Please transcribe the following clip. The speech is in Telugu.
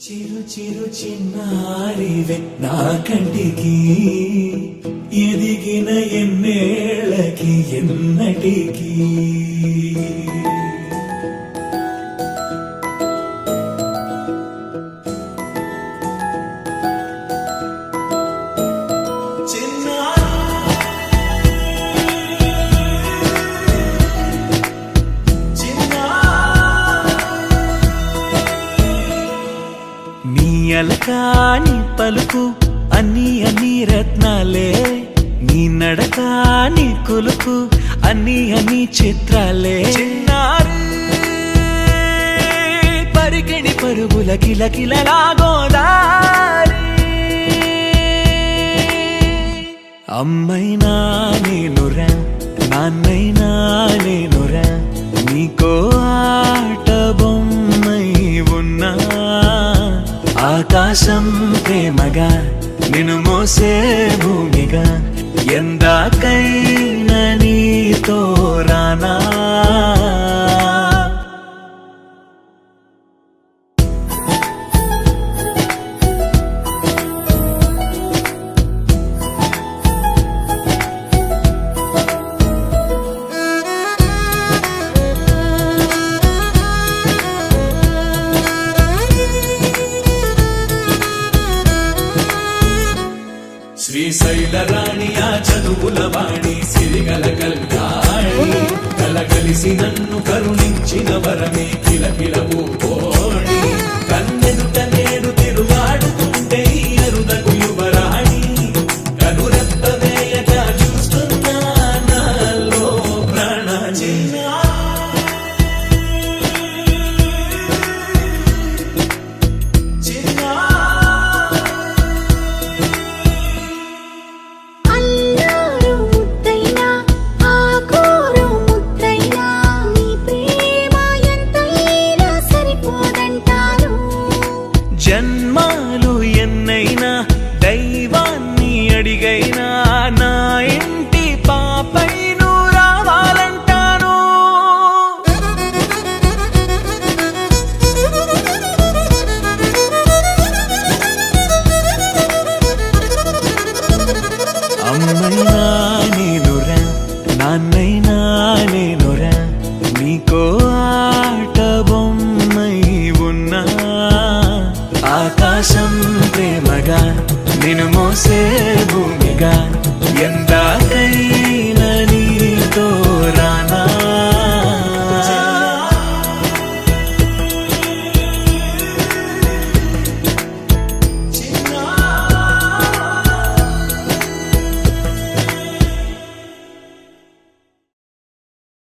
చిరు చిరు చిన్నారివే నా కంటికి ఎదిగిన ఎన్నేళ్ళకి ఎన్నటికి అలకాని పలుకు అన్ని అన్ని రత్నాలే నీ నడక నీ కులుకు అన్ని అన్ని చిత్రాలే చిన్నారు పరికిణి పరుగుల కిలకిలలా గోదారి అమ్మైనా నేనురా నాన్నైనా నేనురా నీకో ఆట బొమ్మై ఉన్నా ఆకాశం ప్రేమగా నిన్ను మోసే భూమిగా ఎందాకైనా నీతో రానా శ్రీశైల రాణి ఆ చదువుల వాణి సిరిగల కల్యాణి కలగలిసి నన్ను కరుణించిన వరమే కిలకిలవు కోణి కన్నెదుట నేడు తిరుగాడుతుంటే అరుదకు యువరాణి కనురెప్ప వేయక చూస్తున్నా నాలో ప్రాణ జన్మాలు ఎన్నైనా దైవాన్ని అడిగైనా నా ఇంటి పాపై నువ్వు రావాలంటాను అమ్మైనా నేనురా నాన్నైనా నేనురా నీకో ఆట బొమ్మై ఉన్నా ఆకాశం ప్రేమగా నిన్ను మోసే భూమిగా ఎందాకై